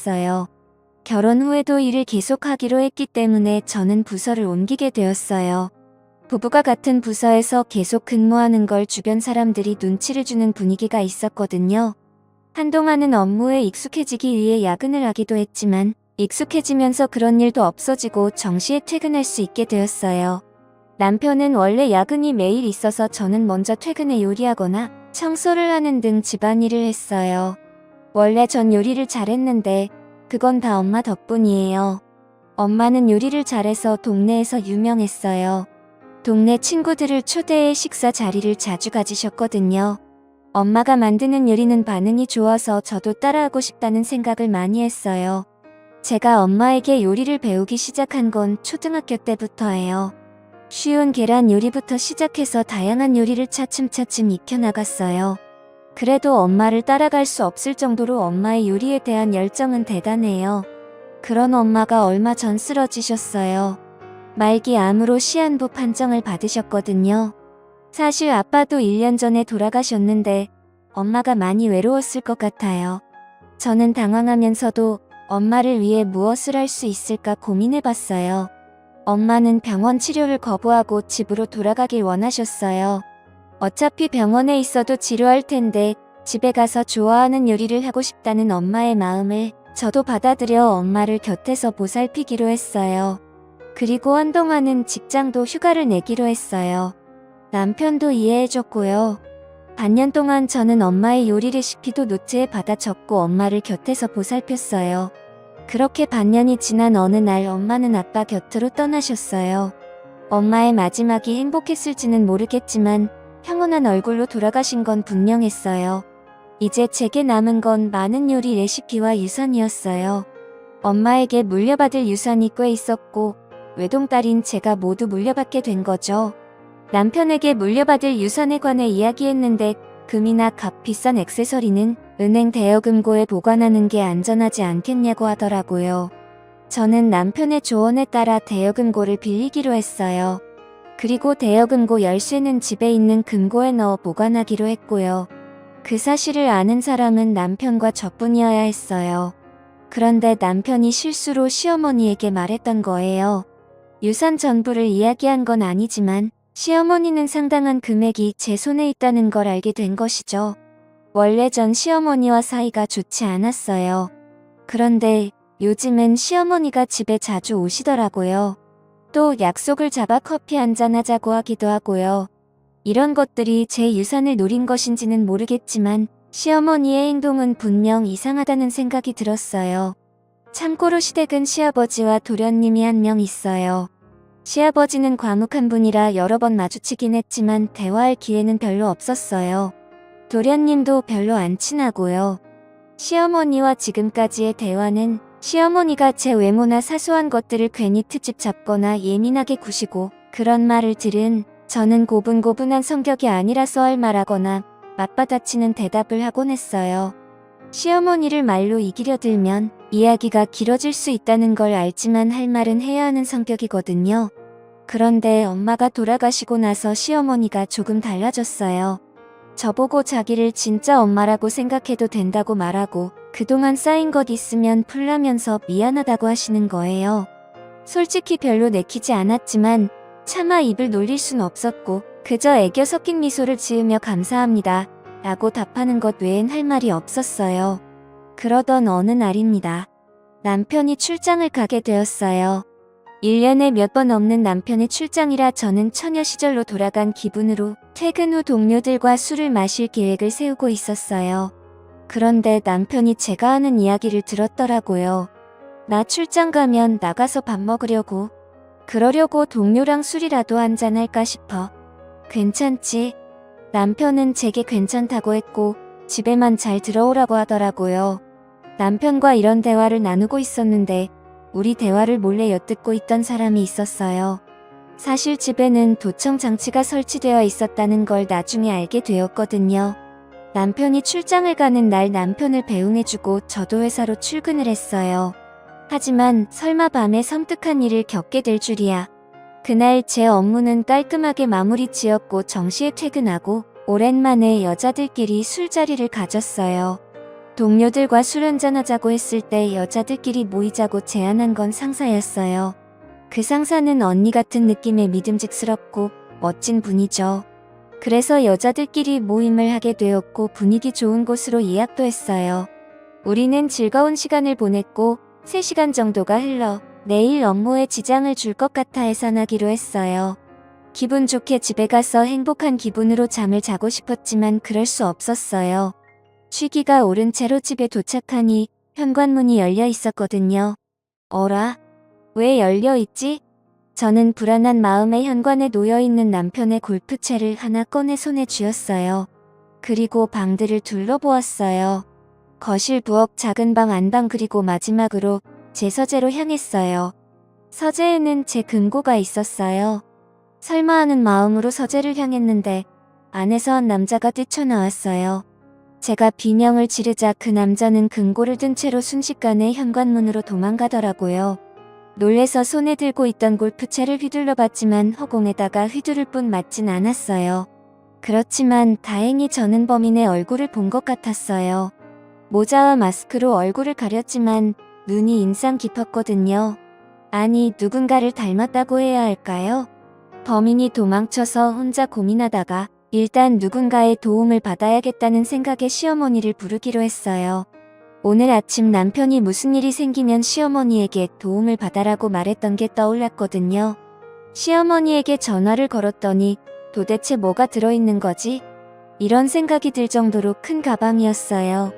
있었어요. 결혼 후에도 일을 계속하기로 했기 때문에 저는 부서를 옮기게 되었어요. 부부가 같은 부서에서 계속 근무하는 걸 주변 사람들이 눈치를 주는 분위기가 있었거든요. 한동안은 업무에 익숙해지기 위해 야근을 하기도 했지만 익숙해지면서 그런 일도 없어지고 정시에 퇴근할 수 있게 되었어요. 남편은 원래 야근이 매일 있어서 저는 먼저 퇴근해 요리하거나 청소를 하는 등 집안일을 했어요. 원래 전 요리를 잘했는데 그건 다 엄마 덕분이에요. 엄마는 요리를 잘해서 동네에서 유명했어요. 동네 친구들을 초대해 식사 자리를 자주 가지셨거든요. 엄마가 만드는 요리는 반응이 좋아서 저도 따라하고 싶다는 생각을 많이 했어요. 제가 엄마에게 요리를 배우기 시작한 건 초등학교 때부터예요. 쉬운 계란 요리부터 시작해서 다양한 요리를 차츰차츰 익혀나갔어요. 그래도 엄마를 따라갈 수 없을 정도로 엄마의 요리에 대한 열정은 대단해요. 그런 엄마가 얼마 전 쓰러지셨어요. 말기 암으로 시한부 판정을 받으셨거든요. 사실 아빠도 1년 전에 돌아가셨는데 엄마가 많이 외로웠을 것 같아요. 저는 당황하면서도 엄마를 위해 무엇을 할 수 있을까 고민해봤어요. 엄마는 병원 치료를 거부하고 집으로 돌아가길 원하셨어요. 어차피 병원에 있어도 치료할 텐데 집에 가서 좋아하는 요리를 하고 싶다는 엄마의 마음을 저도 받아들여 엄마를 곁에서 보살피기로 했어요. 그리고 한동안은 직장도 휴가를 내기로 했어요. 남편도 이해해줬고요. 반년 동안 저는 엄마의 요리 레시피도 노트에 받아 적고 엄마를 곁에서 보살폈어요. 그렇게 반년이 지난 어느 날 엄마는 아빠 곁으로 떠나셨어요. 엄마의 마지막이 행복했을지는 모르겠지만 평온한 얼굴로 돌아가신 건 분명했어요. 이제 제게 남은 건 많은 요리 레시피와 유산이었어요. 엄마에게 물려받을 유산이 꽤 있었고 외동딸인 제가 모두 물려받게 된 거죠. 남편에게 물려받을 유산에 관해 이야기했는데 금이나 값비싼 액세서리는 은행 대여금고에 보관하는 게 안전하지 않겠냐고 하더라고요. 저는 남편의 조언에 따라 대여금고를 빌리기로 했어요. 그리고 대여금고 열쇠는 집에 있는 금고에 넣어 보관하기로 했고요. 그 사실을 아는 사람은 남편과 저뿐이어야 했어요. 그런데 남편이 실수로 시어머니에게 말했던 거예요. 유산 전부를 이야기한 건 아니지만 시어머니는 상당한 금액이 제 손에 있다는 걸 알게 된 것이죠. 원래 전 시어머니와 사이가 좋지 않았어요. 그런데 요즘은 시어머니가 집에 자주 오시더라고요. 또 약속을 잡아 커피 한잔 하자고 하기도 하고요. 이런 것들이 제 유산을 노린 것인지는 모르겠지만 시어머니의 행동은 분명 이상하다는 생각이 들었어요. 참고로 시댁은 시아버지와 도련님이 한 명 있어요. 시아버지는 과묵한 분이라 여러 번 마주치긴 했지만 대화할 기회는 별로 없었어요. 도련님도 별로 안 친하고요. 시어머니와 지금까지의 대화는 시어머니가 제 외모나 사소한 것들을 괜히 트집 잡거나 예민하게 구시고 그런 말을 들은 저는 고분고분한 성격이 아니라서 할 말하거나 맞받아치는 대답을 하곤 했어요. 시어머니를 말로 이기려 들면 이야기가 길어질 수 있다는 걸 알지만 할 말은 해야 하는 성격이거든요. 그런데 엄마가 돌아가시고 나서 시어머니가 조금 달라졌어요. 저보고 자기를 진짜 엄마라고 생각해도 된다고 말하고 그동안 쌓인 것 있으면 풀라면서 미안하다고 하시는 거예요. 솔직히 별로 내키지 않았지만 차마 입을 놀릴 순 없었고 그저 애교 섞인 미소를 지으며 감사합니다 라고 답하는 것 외엔 할 말이 없었어요. 그러던 어느 날입니다. 남편이 출장을 가게 되었어요. 1년에 몇 번 없는 남편의 출장이라 저는 처녀 시절로 돌아간 기분으로 퇴근 후 동료들과 술을 마실 계획을 세우고 있었어요. 그런데 남편이 제가 하는 이야기를 들었더라고요. 나 출장 가면 나가서 밥 먹으려고. 그러려고 동료랑 술이라도 한잔할까 싶어. 괜찮지? 남편은 제게 괜찮다고 했고 집에만 잘 들어오라고 하더라고요. 남편과 이런 대화를 나누고 있었는데 우리 대화를 몰래 엿듣고 있던 사람이 있었어요. 사실 집에는 도청 장치가 설치되어 있었다는 걸 나중에 알게 되었거든요. 남편이 출장을 가는 날 남편을 배웅해주고 저도 회사로 출근을 했어요. 하지만 설마 밤에 섬뜩한 일을 겪게 될 줄이야. 그날 제 업무는 깔끔하게 마무리 지었고 정시에 퇴근하고 오랜만에 여자들끼리 술자리를 가졌어요. 동료들과 술 한잔하자고 했을 때 여자들끼리 모이자고 제안한 건 상사였어요. 그 상사는 언니 같은 느낌의 믿음직스럽고 멋진 분이죠. 그래서 여자들끼리 모임을 하게 되었고 분위기 좋은 곳으로 예약도 했어요. 우리는 즐거운 시간을 보냈고 3시간 정도가 흘러 내일 업무에 지장을 줄 것 같아 해산하기로 했어요. 기분 좋게 집에 가서 행복한 기분으로 잠을 자고 싶었지만 그럴 수 없었어요. 취기가 오른 채로 집에 도착하니 현관문이 열려 있었거든요. 어라? 왜 열려 있지? 저는 불안한 마음에 현관에 놓여있는 남편의 골프채를 하나 꺼내 손에 쥐었어요. 그리고 방들을 둘러보았어요. 거실, 부엌, 작은 방, 안방 그리고 마지막으로 제 서재로 향했어요. 서재에는 제 금고가 있었어요. 설마 하는 마음으로 서재를 향했는데 안에서 한 남자가 뛰쳐나왔어요. 제가 비명을 지르자 그 남자는 금고를 든 채로 순식간에 현관문으로 도망가더라고요. 놀래서 손에 들고 있던 골프채를 휘둘러 봤지만 허공에다가 휘두를 뿐 맞진 않았어요. 그렇지만 다행히 저는 범인의 얼굴을 본 것 같았어요. 모자와 마스크로 얼굴을 가렸지만 눈이 인상 깊었거든요. 아니, 누군가를 닮았다고 해야 할까요? 범인이 도망쳐서 혼자 고민하다가 일단 누군가의 도움을 받아야겠다는 생각에 시어머니를 부르기로 했어요. 오늘 아침 남편이 무슨 일이 생기면 시어머니에게 도움을 받아라고 말했던 게 떠올랐거든요. 시어머니에게 전화를 걸었더니 도대체 뭐가 들어있는 거지? 이런 생각이 들 정도로 큰 가방이었어요.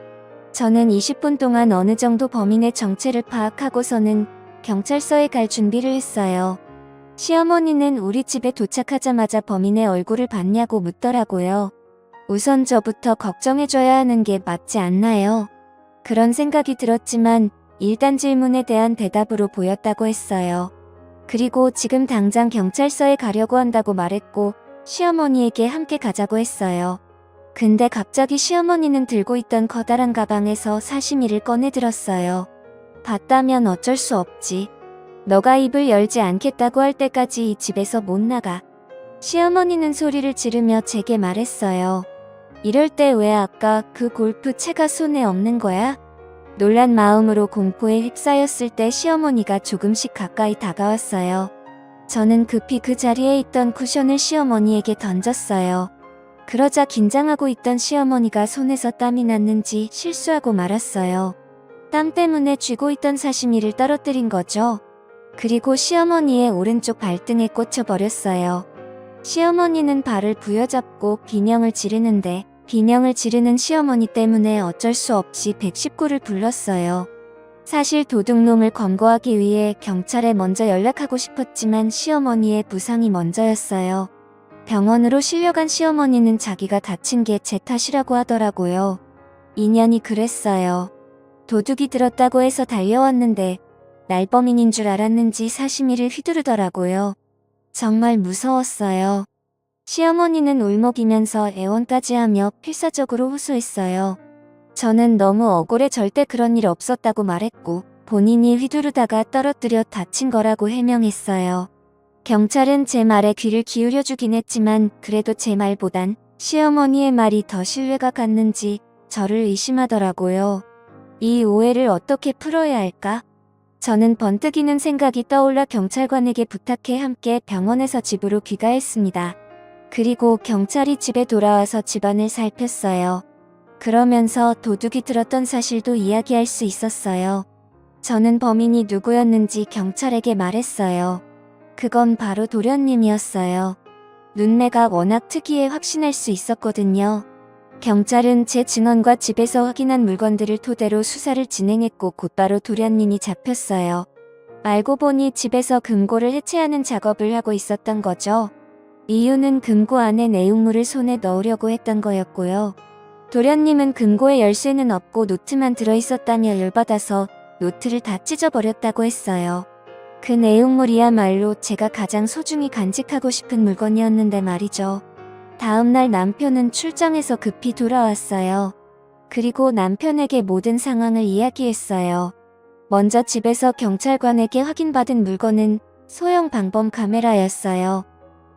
저는 20분 동안 어느 정도 범인의 정체를 파악하고서는 경찰서에 갈 준비를 했어요. 시어머니는 우리 집에 도착하자마자 범인의 얼굴을 봤냐고 묻더라고요. 우선 저부터 걱정해줘야 하는 게 맞지 않나요? 그런 생각이 들었지만 일단 질문에 대한 대답으로 보였다고 했어요. 그리고 지금 당장 경찰서에 가려고 한다고 말했고 시어머니에게 함께 가자고 했어요. 근데 갑자기 시어머니는 들고 있던 커다란 가방에서 사시미를 꺼내 들었어요. 봤다면 어쩔 수 없지. 너가 입을 열지 않겠다고 할 때까지 이 집에서 못 나가. 시어머니는 소리를 지르며 제게 말했어요. 이럴 때 왜 아까 그 골프채가 손에 없는 거야? 놀란 마음으로 공포에 휩싸였을 때 시어머니가 조금씩 가까이 다가왔어요. 저는 급히 그 자리에 있던 쿠션을 시어머니에게 던졌어요. 그러자 긴장하고 있던 시어머니가 손에서 땀이 났는지 실수하고 말았어요. 땀 때문에 쥐고 있던 사시미를 떨어뜨린 거죠. 그리고 시어머니의 오른쪽 발등에 꽂혀버렸어요. 시어머니는 발을 부여잡고 비명을 지르는데 비명을 지르는 시어머니 때문에 어쩔 수 없이 119를 불렀어요. 사실 도둑놈을 검거하기 위해 경찰에 먼저 연락하고 싶었지만 시어머니의 부상이 먼저였어요. 병원으로 실려간 시어머니는 자기가 다친 게 제 탓이라고 하더라고요. 인연이 그랬어요. 도둑이 들었다고 해서 달려왔는데 날범인인 줄 알았는지 사시미를 휘두르더라고요. 정말 무서웠어요. 시어머니는 울먹이면서 애원까지 하며 필사적으로 호소했어요. 저는 너무 억울해 절대 그런 일 없었다고 말했고 본인이 휘두르다가 떨어뜨려 다친 거라고 해명했어요. 경찰은 제 말에 귀를 기울여주긴 했지만 그래도 제 말보단 시어머니의 말이 더 신뢰가 갔는지 저를 의심하더라고요. 이 오해를 어떻게 풀어야 할까? 저는 번뜩이는 생각이 떠올라 경찰관에게 부탁해 함께 병원에서 집으로 귀가했습니다. 그리고 경찰이 집에 돌아와서 집안을 살폈어요. 그러면서 도둑이 들었던 사실도 이야기할 수 있었어요. 저는 범인이 누구였는지 경찰에게 말했어요. 그건 바로 도련님이었어요. 눈매가 워낙 특이해 확신할 수 있었거든요. 경찰은 제 증언과 집에서 확인한 물건들을 토대로 수사를 진행했고 곧바로 도련님이 잡혔어요. 알고 보니 집에서 금고를 해체하는 작업을 하고 있었던 거죠. 이유는 금고 안에 내용물을 손에 넣으려고 했던 거였고요. 도련님은 금고에 열쇠는 없고 노트만 들어있었다며 열받아서 노트를 다 찢어버렸다고 했어요. 그 내용물이야말로 제가 가장 소중히 간직하고 싶은 물건이었는데 말이죠. 다음날 남편은 출장에서 급히 돌아왔어요. 그리고 남편에게 모든 상황을 이야기했어요. 먼저 집에서 경찰관에게 확인받은 물건은 소형 방범 카메라였어요.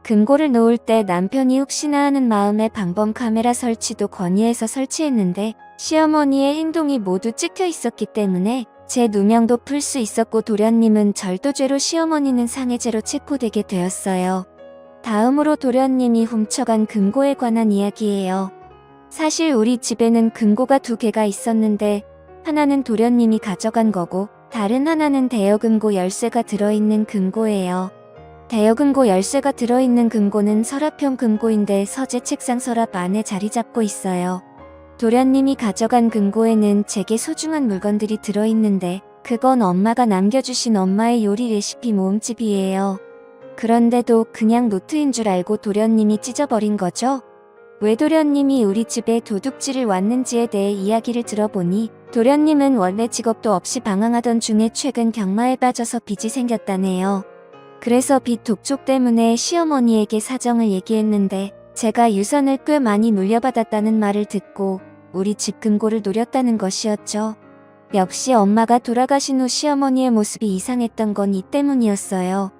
금고를 놓을 때 남편이 혹시나 하는 마음에 방범 카메라 설치도 건의해서 설치했는데 시어머니의 행동이 모두 찍혀 있었기 때문에 제 누명도 풀 수 있었고 도련님은 절도죄로 시어머니는 상해죄로 체포되게 되었어요. 다음으로 도련님이 훔쳐간 금고에 관한 이야기예요. 사실 우리 집에는 금고가 2개가 있었는데 하나는 도련님이 가져간 거고 다른 하나는 대여금고 열쇠가 들어있는 금고예요. 대여금고 열쇠가 들어있는 금고는 서랍형 금고인데 서재 책상 서랍 안에 자리 잡고 있어요. 도련님이 가져간 금고에는 제게 소중한 물건들이 들어있는데 그건 엄마가 남겨주신 엄마의 요리 레시피 모음집이에요. 그런데도 그냥 노트인 줄 알고 도련님이 찢어버린 거죠? 왜 도련님이 우리 집에 도둑질을 왔는지에 대해 이야기를 들어보니 도련님은 원래 직업도 없이 방황하던 중에 최근 경마에 빠져서 빚이 생겼다네요. 그래서 빚 독촉 때문에 시어머니에게 사정을 얘기했는데 제가 유산을 꽤 많이 물려받았다는 말을 듣고 우리 집 금고를 노렸다는 것이었죠. 역시 엄마가 돌아가신 후 시어머니의 모습이 이상했던 건 이 때문이었어요.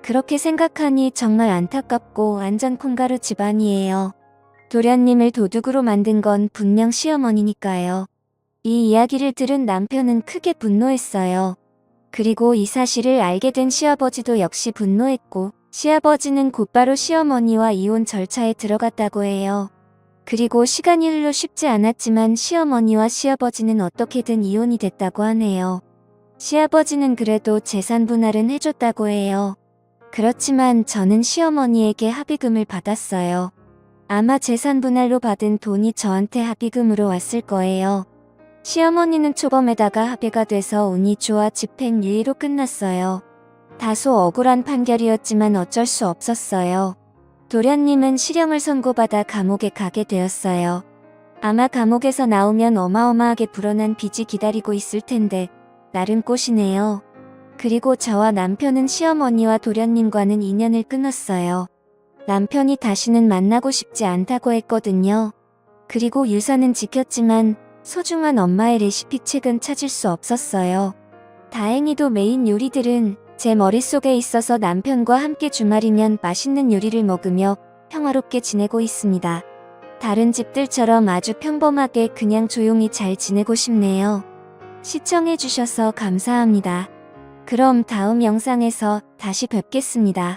그렇게 생각하니 정말 안타깝고 완전 콩가루 집안이에요. 도련님을 도둑으로 만든 건 분명 시어머니니까요. 이 이야기를 들은 남편은 크게 분노했어요. 그리고 이 사실을 알게 된 시아버지도 역시 분노했고 시아버지는 곧바로 시어머니와 이혼 절차에 들어갔다고 해요. 그리고 시간이 흘러 쉽지 않았지만 시어머니와 시아버지는 어떻게든 이혼이 됐다고 하네요. 시아버지는 그래도 재산 분할은 해줬다고 해요. 그렇지만 저는 시어머니에게 합의금을 받았어요. 아마 재산 분할로 받은 돈이 저한테 합의금으로 왔을 거예요. 시어머니는 초범에다가 합의가 돼서 운이 좋아 집행유예로 끝났어요. 다소 억울한 판결이었지만 어쩔 수 없었어요. 도련님은 실형을 선고받아 감옥에 가게 되었어요. 아마 감옥에서 나오면 어마어마하게 불어난 빚이 기다리고 있을 텐데 나름 꽃이네요. 그리고 저와 남편은 시어머니와 도련님과는 인연을 끊었어요. 남편이 다시는 만나고 싶지 않다고 했거든요. 그리고 유산은 지켰지만 소중한 엄마의 레시피 책은 찾을 수 없었어요. 다행히도 메인 요리들은 제 머릿속에 있어서 남편과 함께 주말이면 맛있는 요리를 먹으며 평화롭게 지내고 있습니다. 다른 집들처럼 아주 평범하게 그냥 조용히 잘 지내고 싶네요. 시청해주셔서 감사합니다. 그럼 다음 영상에서 다시 뵙겠습니다.